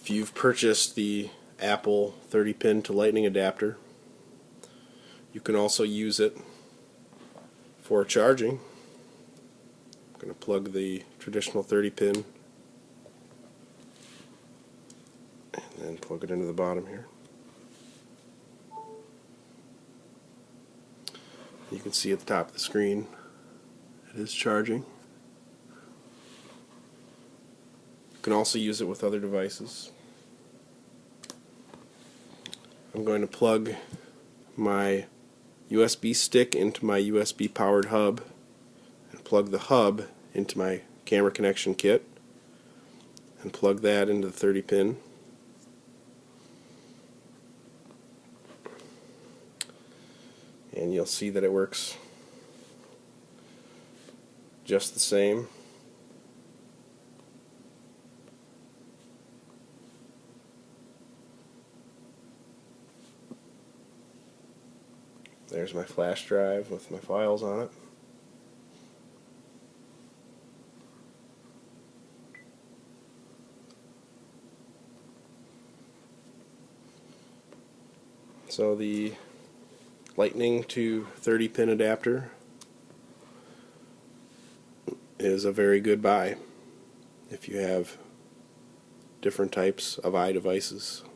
If you've purchased the Apple 30-pin to lightning adapter, you can also use it for charging. I'm going to plug the traditional 30-pin and then plug it into the bottom here. You can see at the top of the screen it is charging. You can also use it with other devices. I'm going to plug my USB stick into my USB powered hub and plug the hub into my camera connection kit and plug that into the 30-pin. And you'll see that it works just the same. There's my flash drive with my files on it. So the Lightning to 30-pin adapter is a very good buy if you have different types of iDevices.